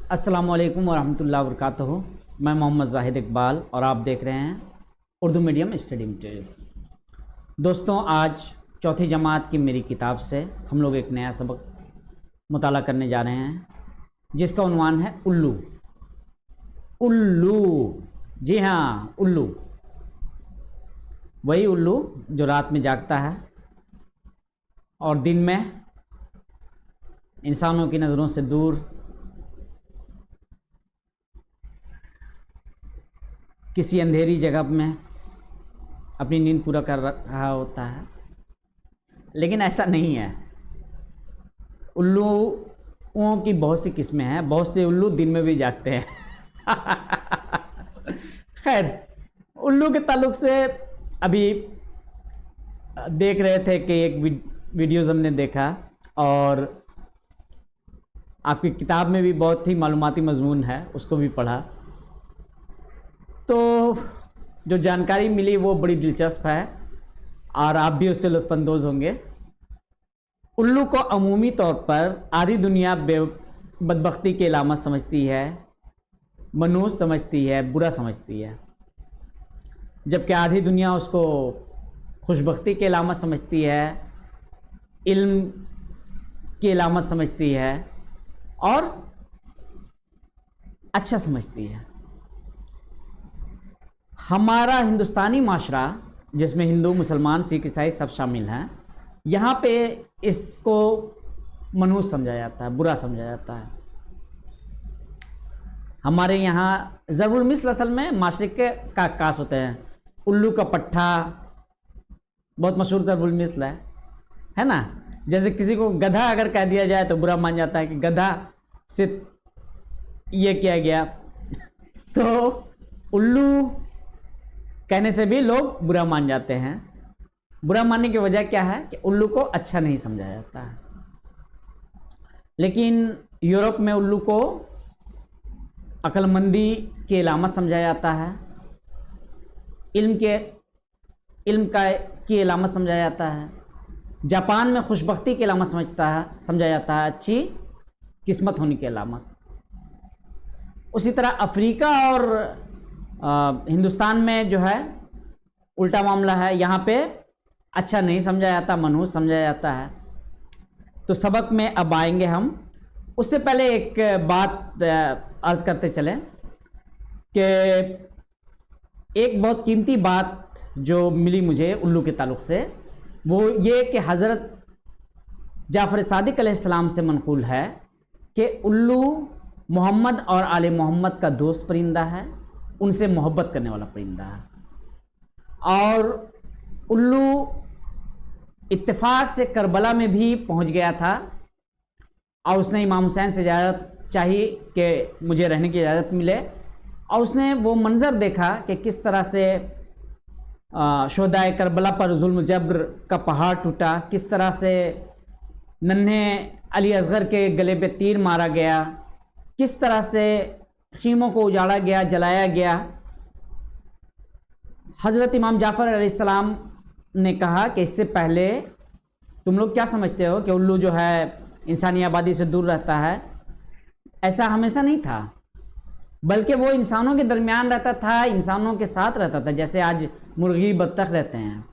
अस्सलामुअलैकुम वरहमतुल्लाहि वबरकातुहू। मैं मोहम्मद जाहिद इकबाल और आप देख रहे हैं उर्दू मीडियम स्टडी मटेरियल्स। दोस्तों, आज चौथी जमात की मेरी किताब से हम लोग एक नया सबक मुताला करने जा रहे हैं जिसका उन्वान है उल्लू। उल्लू, जी हाँ, उल्लू। वही उल्लू जो रात में जागता है और दिन में इंसानों की नज़रों से दूर किसी अंधेरी जगह में अपनी नींद पूरा कर रहा होता है। लेकिन ऐसा नहीं है। उल्लुओं की बहुत सी किस्में हैं। बहुत से उल्लू दिन में भी जागते हैं। खैर, उल्लू के ताल्लुक से अभी देख रहे थे कि एक वीडियोज़ हमने देखा और आपकी किताब में भी बहुत ही मालूमाती मजमून है, उसको भी पढ़ा तो जो जानकारी मिली वो बड़ी दिलचस्प है और आप भी उससे लुत्फ़अंदोज़ होंगे। उल्लू को अमूमी तौर पर आधी दुनिया बदबख्ती की अलामत समझती है, मनहूस समझती है, बुरा समझती है, जबकि आधी दुनिया उसको खुशबख्ती की अलामत समझती है, इल्म की अलामत समझती है और अच्छा समझती है। हमारा हिंदुस्तानी माशरा, जिसमें हिंदू, मुसलमान, सिख, ईसाई सब शामिल हैं, यहाँ पे इसको मनहूस समझा जाता है, बुरा समझा जाता है। हमारे यहाँ ज़रूर मिस्ल असल में माशरे के का अक्कास होते हैं। उल्लू का पट्ठा बहुत मशहूर ज़रूर मिस्ल है ना। जैसे किसी को गधा अगर कह दिया जाए तो बुरा मान जाता है कि गधा से ये किया गया, तो उल्लू कहने से भी लोग बुरा मान जाते हैं। बुरा मानने की वजह क्या है कि उल्लू को अच्छा नहीं समझा जाता है। लेकिन यूरोप में उल्लू को अक्लमंदी की अलामत समझा जाता है, इल्म की अलामत समझा जाता है। जापान में खुशबख्ती की अलामत समझा जाता है, अच्छी किस्मत होने की अलामत। उसी तरह अफ्रीका और हिंदुस्तान में जो है उल्टा मामला है। यहाँ पे अच्छा नहीं समझा जाता, मनहूस समझा जाता है। तो सबक में अब आएंगे हम। उससे पहले एक बात अर्ज़ करते चलें कि एक बहुत कीमती बात जो मिली मुझे उल्लू के ताल्लुक़ से, वो ये कि हज़रत जाफ़र सादिक अलैहिस्सलाम से मनक़ूल है कि उल्लू मोहम्मद और आले मोहम्मद का दोस्त परिंदा है, उनसे मोहब्बत करने वाला परिंदा है। और उल्लू इत्तेफाक से करबला में भी पहुंच गया था और उसने इमाम हुसैन से इजाज़त चाही कि मुझे रहने की इजाज़त मिले, और उसने वो मंज़र देखा कि किस तरह से शोहदाए करबला पर जुल्म जब्र का पहाड़ टूटा, किस तरह से नन्हे अली असगर के गले पे तीर मारा गया, किस तरह से ख़ीमों को उजाड़ा गया, जलाया गया। हज़रत इमाम जाफ़र अलैहिस्सलाम ने कहा कि इससे पहले तुम लोग क्या समझते हो कि उल्लू जो है इंसानी आबादी से दूर रहता है? ऐसा हमेशा नहीं था, बल्कि वो इंसानों के दरमियान रहता था, इंसानों के साथ रहता था, जैसे आज मुर्गी बत्तख रहते हैं।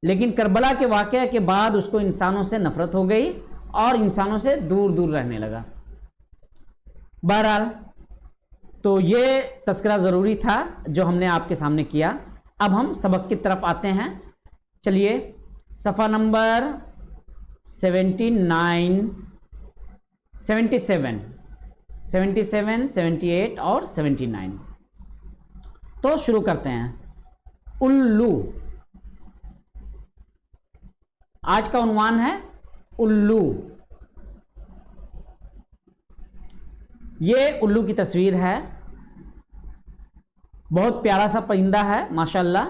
लेकिन करबला के वाक़या के बाद उसको इंसानों से नफ़रत हो गई और इंसानों से दूर दूर रहने लगा। बहरहाल, तो ये तज़किरा ज़रूरी था जो हमने आपके सामने किया। अब हम सबक की तरफ आते हैं। चलिए, सफ़ा नंबर 79, 77, 77, 78 और 79 तो शुरू करते हैं। उल्लू, आज का उन्वान है उल्लू। ये उल्लू की तस्वीर है। बहुत प्यारा सा परिंदा है माशाल्लाह।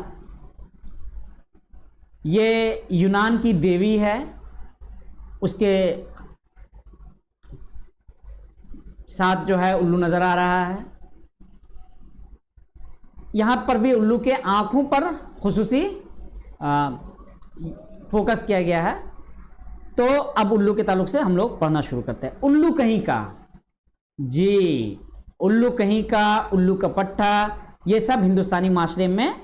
ये यूनान की देवी है, उसके साथ जो है उल्लू नज़र आ रहा है। यहाँ पर भी उल्लू के आँखों पर खुसूसी फोकस किया गया है। तो अब उल्लू के ताल्लुक से हम लोग पढ़ना शुरू करते हैं। उल्लू कहीं का जी, उल्लू कहीं का, उल्लू का पट्टा, ये सब हिंदुस्तानी माशरे में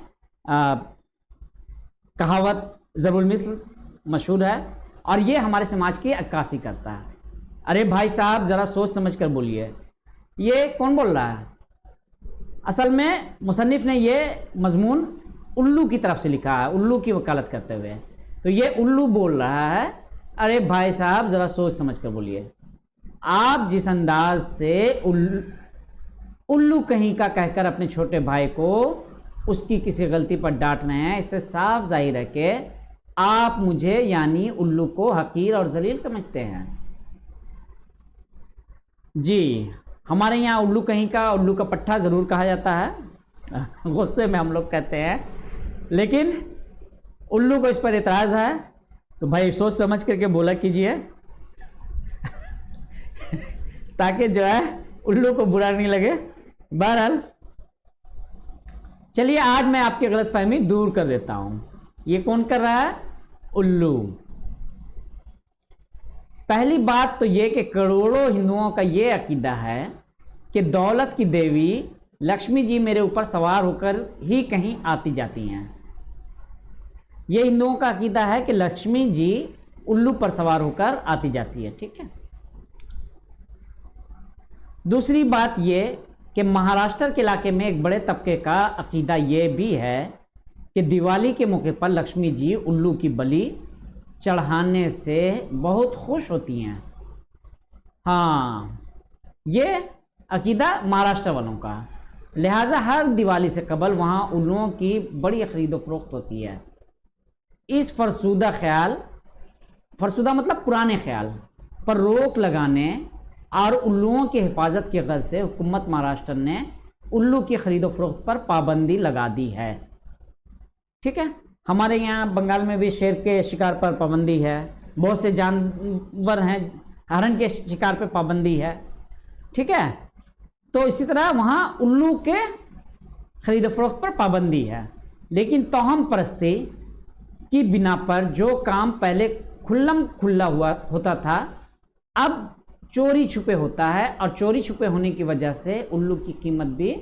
कहावत ज़रूर मिस्र मशहूर है और ये हमारे समाज की अक्कासी करता है। अरे भाई साहब ज़रा सोच समझ कर बोलिए, ये कौन बोल रहा है? असल में मुसन्निफ़ ने ये मजमून उल्लू की तरफ से लिखा है, उल्लू की वकालत करते हुए। तो ये उल्लू बोल रहा है, अरे भाई साहब ज़रा सोच समझ कर बोलिए। आप जिस अंदाज से उल्लू कहीं का कहकर अपने छोटे भाई को उसकी किसी गलती पर डांट रहे हैं, इससे साफ जाहिर है कि आप मुझे यानी उल्लू को हकीर और जलील समझते हैं। जी, हमारे यहाँ उल्लू कहीं का, उल्लू का पट्टा ज़रूर कहा जाता है, गुस्से में हम लोग कहते हैं, लेकिन उल्लू को इस पर एतराज़ है तो भाई सोच समझ करके बोला कीजिए ताकि जो है उल्लू को बुरा नहीं लगे। बहरहाल चलिए आज मैं आपकी गलतफहमी दूर कर देता हूं। ये कौन कर रहा है? उल्लू। पहली बात तो ये कि करोड़ों हिंदुओं का ये अकीदा है कि दौलत की देवी लक्ष्मी जी मेरे ऊपर सवार होकर ही कहीं आती जाती हैं। ये हिंदुओं का अकीदा है कि लक्ष्मी जी उल्लू पर सवार होकर आती जाती है, ठीक है। दूसरी बात ये कि महाराष्ट्र के इलाके में एक बड़े तबके का अकीदा ये भी है कि दिवाली के मौके पर लक्ष्मी जी उल्लू की बलि चढ़ाने से बहुत खुश होती हैं। हाँ, ये अकीदा महाराष्ट्र वालों का, लिहाजा हर दिवाली से कबल वहाँ उल्लुओं की बड़ी खरीदो फरोख्त होती है। इस फरसुदा मतलब पुराने ख्याल पर रोक लगाने और उल्लुओं की हिफाजत की गर्ज से हुकूमत महाराष्ट्र ने उल्लू की खरीदो फरोख्त पर पाबंदी लगा दी है, ठीक है। हमारे यहाँ बंगाल में भी शेर के शिकार पर पाबंदी है, बहुत से जानवर हैं, हरण के शिकार पर पाबंदी है, ठीक है। तो इसी तरह वहाँ उल्लू के खरीद फरोख्त पर पाबंदी है, लेकिन तोहम परस्ती की बिना पर जो काम पहले खुल्लम खुल्ला होता था अब चोरी छुपे होता है, और चोरी छुपे होने की वजह से उल्लू की कीमत भी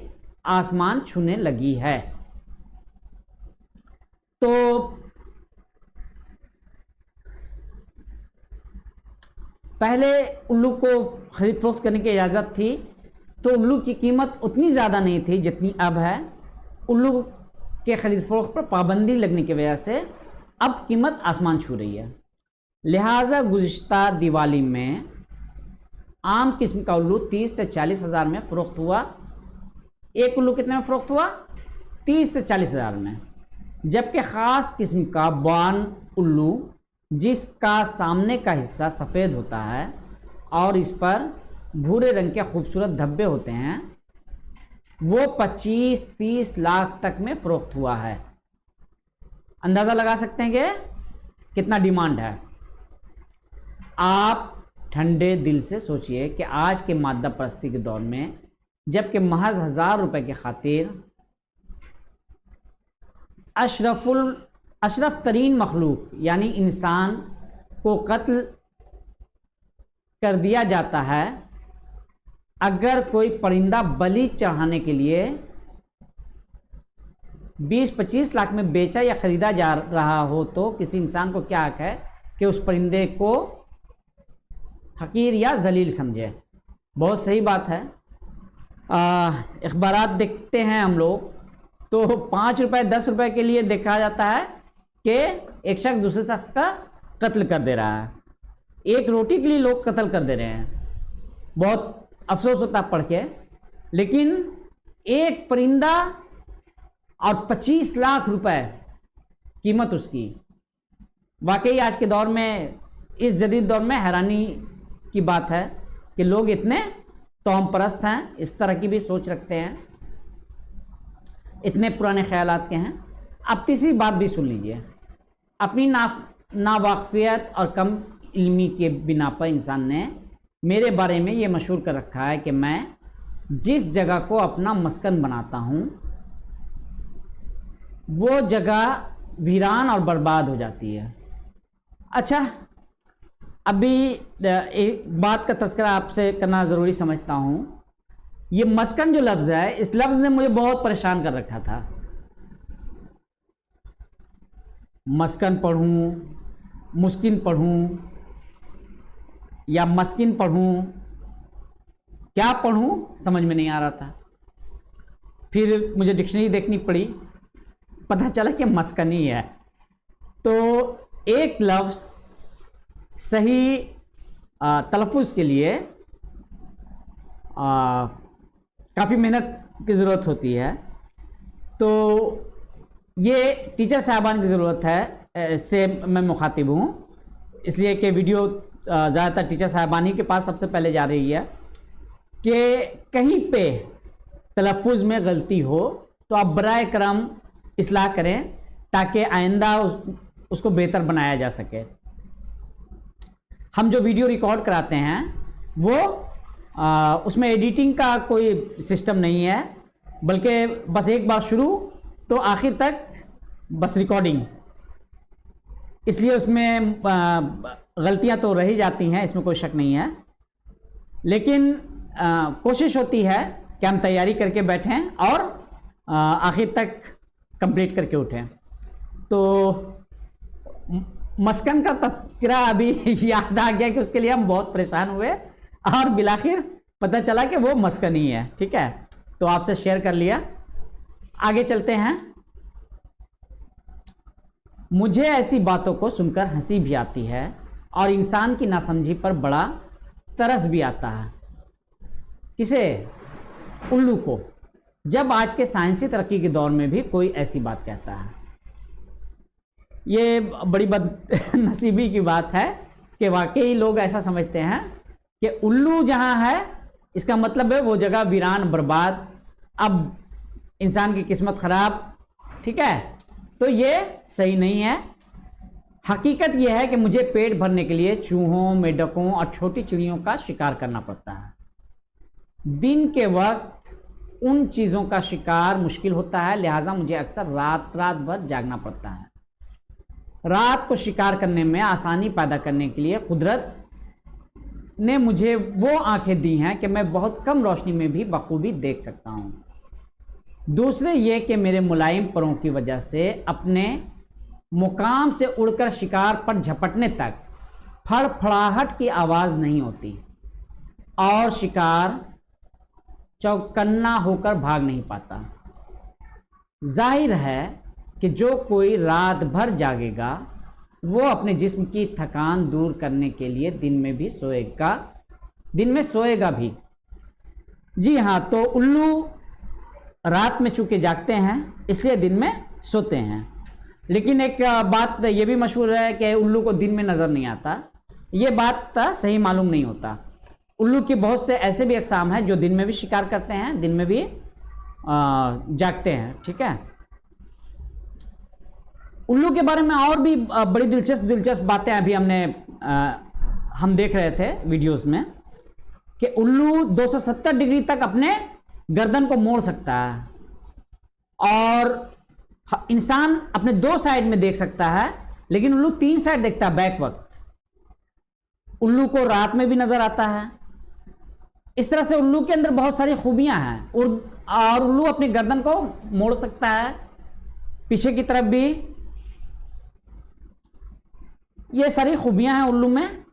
आसमान छूने लगी है। तो पहले उल्लू को खरीद फरोख्त करने की इजाज़त थी तो उल्लू की कीमत उतनी ज़्यादा नहीं थी जितनी अब है। उल्लू के खरीद फरोख्त पर पाबंदी लगने की वजह से अब कीमत आसमान छू रही है। लिहाजा गुज़िश्ता दिवाली में आम किस्म का उल्लू 30 से 40 हज़ार में फ़रोख्त हुआ। एक उल्लू कितने में फ़रोख्त हुआ? 30 से 40 हज़ार में। जबकि ख़ास किस्म का बान उल्लू, जिसका सामने का हिस्सा सफ़ेद होता है और इस पर भूरे रंग के खूबसूरत धब्बे होते हैं, वो 25-30 लाख तक में फ़रोख्त हुआ है। अंदाज़ा लगा सकते हैं कि कितना डिमांड है। आप ठंडे दिल से सोचिए कि आज के मादा परस्ती के दौर में जबकि महज 1000 रुपये की खातिर अशरफ तरीन मखलूक यानी इंसान को कत्ल कर दिया जाता है, अगर कोई परिंदा बलि चढ़ाने के लिए 20-25 लाख में बेचा या ख़रीदा जा रहा हो तो किसी इंसान को क्या हक है कि उस परिंदे को हकीर या जलील समझे। बहुत सही बात है। अखबारात देखते हैं हम लोग तो 5 रुपये 10 रुपये के लिए देखा जाता है कि एक शख्स दूसरे शख्स का कत्ल कर दे रहा है। एक रोटी के लिए लोग कत्ल कर दे रहे हैं, बहुत अफसोस होता है पढ़ के। लेकिन एक परिंदा और 25 लाख रुपए कीमत उसकी, वाकई आज के दौर में, इस जदीद दौर में हैरानी की बात है कि लोग इतने तौम परस्त हैं, इस तरह की भी सोच रखते हैं, इतने पुराने ख्यालात के हैं। अब तीसरी बात भी सुन लीजिए। अपनी नावाकफियत और कम इल्मी के बिना पर इंसान ने मेरे बारे में ये मशहूर कर रखा है कि मैं जिस जगह को अपना मस्कन बनाता हूँ वो जगह वीरान और बर्बाद हो जाती है। अच्छा, अभी एक बात का तज़किरा आपसे करना ज़रूरी समझता हूँ। ये मस्कन जो लफ्ज़ है, इस लफ्ज़ ने मुझे बहुत परेशान कर रखा था। मस्कन पढ़ूँ, मुस्किन पढ़ूँ या मस्किन पढ़ूँ, क्या पढ़ूँ समझ में नहीं आ रहा था। फिर मुझे डिक्शनरी देखनी पड़ी, पता चला कि मस्कन ही है। तो एक लफ्ज़ सही तलफ़ुज़ के लिए काफ़ी मेहनत की ज़रूरत होती है। तो ये टीचर साहबान की ज़रूरत है से मैं मुखातिब हूँ, इसलिए कि वीडियो ज़्यादातर टीचर साहबान ही के पास सबसे पहले जा रही है कि कहीं पे तलफ़ुज़ में गलती हो तो आप बराए करम इस्लाह करें ताकि आइंदा उसको बेहतर बनाया जा सके। हम जो वीडियो रिकॉर्ड कराते हैं वो उसमें एडिटिंग का कोई सिस्टम नहीं है, बल्कि बस एक बार शुरू तो आखिर तक बस रिकॉर्डिंग, इसलिए उसमें गलतियां तो रह ही जाती हैं, इसमें कोई शक नहीं है। लेकिन कोशिश होती है कि हम तैयारी करके बैठें और आखिर तक कंप्लीट करके उठें। तो मस्कन का तज़किरा अभी याद आ गया कि उसके लिए हम बहुत परेशान हुए और बिलाखिर पता चला कि वो मस्कन ही है। ठीक है, तो आपसे शेयर कर लिया। आगे चलते हैं। मुझे ऐसी बातों को सुनकर हंसी भी आती है और इंसान की नासमझी पर बड़ा तरस भी आता है। किसे? उल्लू को। जब आज के साइंसी तरक्की के दौर में भी कोई ऐसी बात कहता है। ये बड़ी बदनसीबी की बात है कि वाकई लोग ऐसा समझते हैं कि उल्लू जहां है इसका मतलब है वो जगह वीरान, बर्बाद, अब इंसान की किस्मत खराब। ठीक है, तो ये सही नहीं है। हकीकत यह है कि मुझे पेट भरने के लिए चूहों, मेंढकों और छोटी चिड़ियों का शिकार करना पड़ता है। दिन के वक्त उन चीज़ों का शिकार मुश्किल होता है, लिहाजा मुझे अक्सर रात भर जागना पड़ता है। रात को शिकार करने में आसानी पैदा करने के लिए कुदरत ने मुझे वो आंखें दी हैं कि मैं बहुत कम रोशनी में भी बखूबी देख सकता हूँ। दूसरे ये कि मेरे मुलायम परों की वजह से अपने मुकाम से उड़कर शिकार पर झपटने तक फड़फड़ाहट की आवाज़ नहीं होती और शिकार चौकन्ना होकर भाग नहीं पाता। जाहिर है कि जो कोई रात भर जागेगा वो अपने जिस्म की थकान दूर करने के लिए दिन में सोएगा भी। जी हाँ, तो उल्लू रात में चूंकि जागते हैं इसलिए दिन में सोते हैं। लेकिन एक बात ये भी मशहूर है कि उल्लू को दिन में नज़र नहीं आता। ये बात सही मालूम नहीं होता। उल्लू के बहुत से ऐसे भी अक़साम हैं जो दिन में भी शिकार करते हैं, दिन में भी जागते हैं। ठीक है, उल्लू के बारे में और भी बड़ी दिलचस्प बातें अभी हम देख रहे थे वीडियोस में कि उल्लू 270 डिग्री तक अपने गर्दन को मोड़ सकता है और इंसान अपने 2 साइड में देख सकता है, लेकिन उल्लू 3 साइड देखता है बैक वक्त। उल्लू को रात में भी नजर आता है। इस तरह से उल्लू के अंदर बहुत सारी खूबियां हैं और उल्लू अपनी गर्दन को मोड़ सकता है पीछे की तरफ भी। ये सारी खूबियां हैं उल्लू में।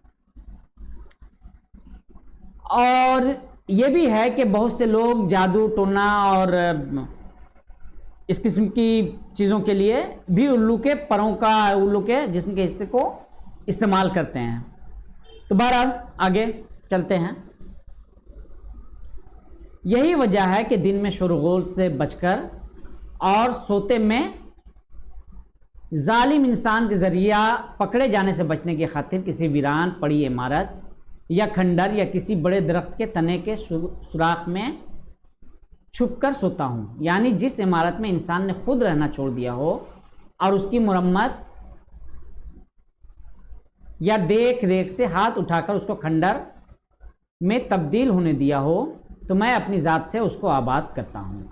और ये भी है कि बहुत से लोग जादू टोना और इस किस्म की चीज़ों के लिए भी उल्लू के परों का, उल्लू के जिस्म के हिस्से को इस्तेमाल करते हैं। तो बहरहाल आगे चलते हैं। यही वजह है कि दिन में शोरगुल से बचकर और सोते में जालिम इंसान के जरिया पकड़े जाने से बचने की खातिर किसी वीरान पड़ी इमारत या खंडर या किसी बड़े दरख्त के तने के सुराख में छुपकर सोता हूँ। यानी जिस इमारत में इंसान ने खुद रहना छोड़ दिया हो और उसकी मुरम्मत या देख रेख से हाथ उठाकर उसको खंडर में तब्दील होने दिया हो, तो मैं अपनी ज़ात से उसको आबाद करता हूँ।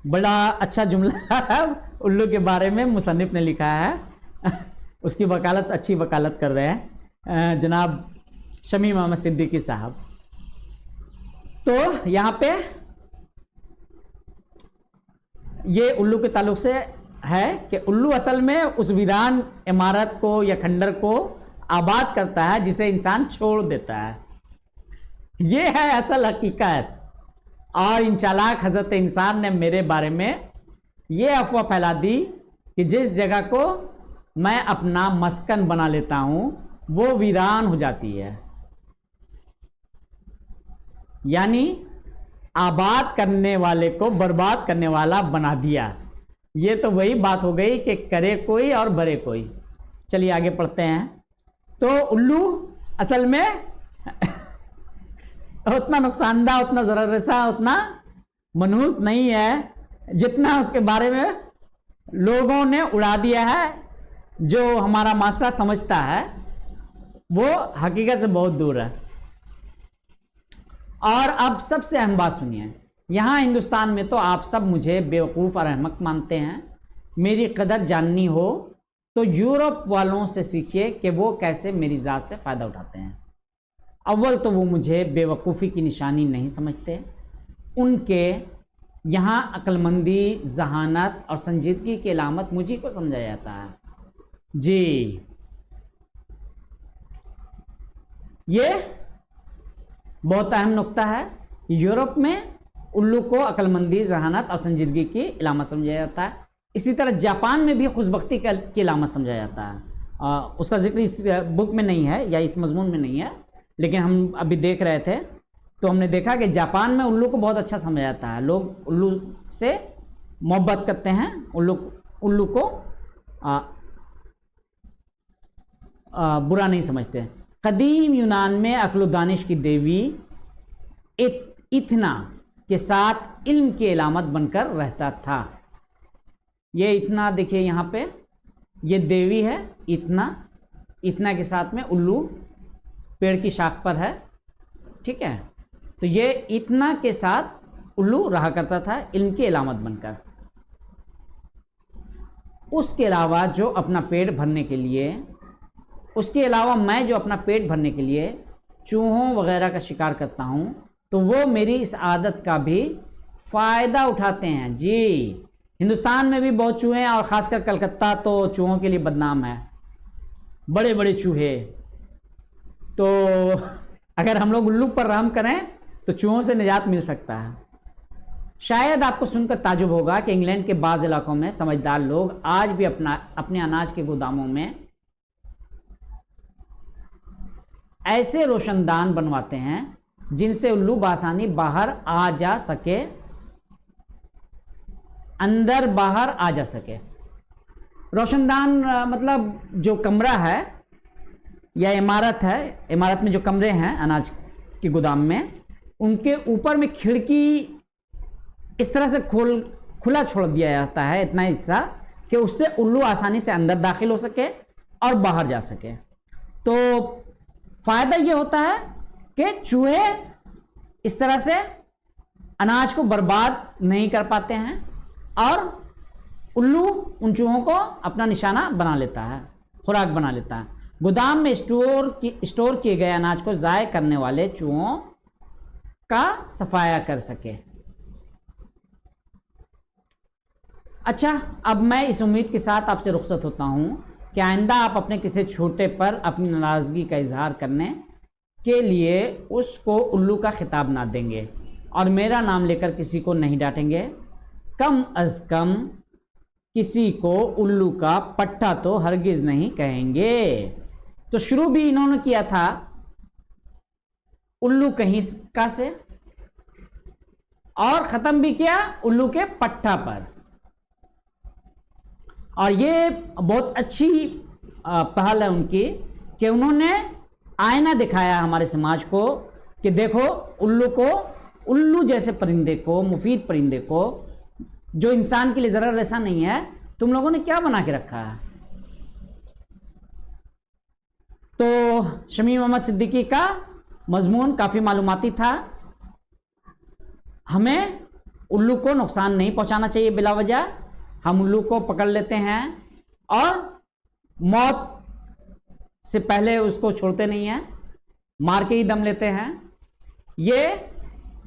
बड़ा अच्छा जुमला उल्लू के बारे में मुसन्निफ ने लिखा है। उसकी वकालत, अच्छी वकालत कर रहे हैं। जनाब शमी मोहम्मद सिद्दीकी साहब। तो यहाँ पे ये उल्लू के ताल्लुक से है कि उल्लू असल में उस वीरान इमारत को या खंडर को आबाद करता है जिसे इंसान छोड़ देता है। ये है असल हकीकत। और इन चालाक हजरत इंसान ने मेरे बारे में ये अफवाह फैला दी कि जिस जगह को मैं अपना मस्कन बना लेता हूं वो वीरान हो जाती है। यानी आबाद करने वाले को बर्बाद करने वाला बना दिया। ये तो वही बात हो गई कि करे कोई और भरे कोई। चलिए आगे पढ़ते हैं। तो उल्लू असल में उतना नुकसानदाह, उतना ज़रर-रसा, उतना मनहूस नहीं है जितना उसके बारे में लोगों ने उड़ा दिया है। जो हमारा माशरा समझता है वो हकीकत से बहुत दूर है। और अब सबसे अहम बात सुनिए। यहाँ हिंदुस्तान में तो आप सब मुझे बेवकूफ़ और अहमक मानते हैं। मेरी कदर जाननी हो तो यूरोप वालों से सीखिए कि वो कैसे मेरी ज़ात से फ़ायदा उठाते हैं। अव्वल तो वो मुझे बेवकूफ़ी की निशानी नहीं समझते। उनके यहाँ अक्लमंदी, जहानत और संजीदगी की अलामत मुझी को समझा जाता है। जी, ये बहुत अहम नुक्ता है। यूरोप में उल्लू को अक्लमंदी, जहानत और संजीदगी की अलामत समझा जाता है। इसी तरह जापान में भी खुशबख्ती की अलामत समझा जाता है। उसका जिक्र इस बुक में नहीं है या इस मजमून में नहीं है, लेकिन हम अभी देख रहे थे तो हमने देखा कि जापान में उल्लू को बहुत अच्छा समझा जाता है। लोग उल्लू से मोहब्बत करते हैं, उल्लू को बुरा नहीं समझते। कदीम यूनान में अक्ल व दानिश की देवी इथना के साथ इल्म की अलामत बनकर रहता था। ये इतना देखिए यहाँ पे, ये देवी है इतना, इतना के साथ में उल्लू पेड़ की शाख पर है। ठीक है, तो ये इतना के साथ उल्लू रहा करता था इल्म की अलामत बनकर। उसके अलावा जो अपना पेट भरने के लिए, उसके अलावा मैं जो अपना पेट भरने के लिए चूहों वगैरह का शिकार करता हूँ तो वो मेरी इस आदत का भी फ़ायदा उठाते हैं। जी, हिंदुस्तान में भी बहुत चूहे हैं और ख़ासकर कलकत्ता तो चूहों के लिए बदनाम है। बड़े बड़े चूहे। तो अगर हम लोग उल्लू पर रहम करें तो चूहों से निजात मिल सकता है। शायद आपको सुनकर ताजुब होगा कि इंग्लैंड के बाज़ इलाकों में समझदार लोग आज भी अपने अनाज के गोदामों में ऐसे रोशनदान बनवाते हैं जिनसे उल्लू बासानी बाहर आ जा सके, अंदर बाहर आ जा सके। रोशनदान मतलब जो कमरा है या इमारत है, इमारत में जो कमरे हैं अनाज के गोदाम में, उनके ऊपर में खिड़की इस तरह से खुला छोड़ दिया जाता है, इतना हिस्सा कि उससे उल्लू आसानी से अंदर दाखिल हो सके और बाहर जा सके। तो फ़ायदा ये होता है कि चूहे इस तरह से अनाज को बर्बाद नहीं कर पाते हैं और उल्लू उन चूहों को अपना निशाना बना लेता है, खुराक बना लेता है। गोदाम में स्टोर किए गए अनाज को ज़ाय करने वाले चूहों का सफाया कर सके। अच्छा, अब मैं इस उम्मीद के साथ आपसे रुखसत होता हूँ कि आइंदा आप अपने किसी छोटे पर अपनी नाराज़गी का इजहार करने के लिए उसको उल्लू का खिताब ना देंगे और मेरा नाम लेकर किसी को नहीं डांटेंगे। कम अज़ कम किसी को उल्लू का पट्टा तो हरगिज़ नहीं कहेंगे। तो शुरू भी इन्होंने किया था उल्लू कहीं का से और ख़त्म भी किया उल्लू के पट्टा पर। और ये बहुत अच्छी पहल है उनकी कि उन्होंने आईना दिखाया हमारे समाज को कि देखो उल्लू जैसे परिंदे को, मुफीद परिंदे को, जो इंसान के लिए ज़रा ऐसा नहीं है, तुम लोगों ने क्या बना के रखा है। तो शमी मोहम्मद सिद्दीकी का मजमून काफ़ी मालूमाती था। हमें उल्लू को नुकसान नहीं पहुंचाना चाहिए बिला वजह। हम उल्लू को पकड़ लेते हैं और मौत से पहले उसको छोड़ते नहीं हैं, मार के ही दम लेते हैं। ये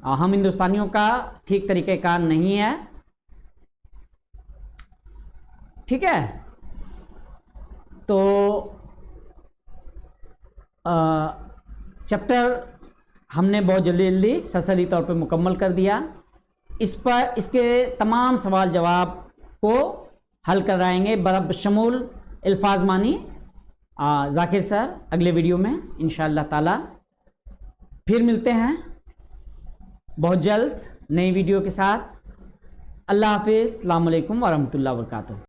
हम हिंदुस्तानियों का ठीक तरीके का नहीं है। ठीक है, तो चैप्टर हमने बहुत जल्दी सरसरी तौर पे मुकम्मल कर दिया। इस पर इसके तमाम सवाल जवाब को हल कराएंगे बशमूल अल्फाज मानी जाकिर सर अगले वीडियो में इंशाअल्लाह ताला। फिर मिलते हैं बहुत जल्द नई वीडियो के साथ। अल्लाह हाफिज़, अस्सलाम वालेकुम व रहमतुल्लाहि व बरकातुहू।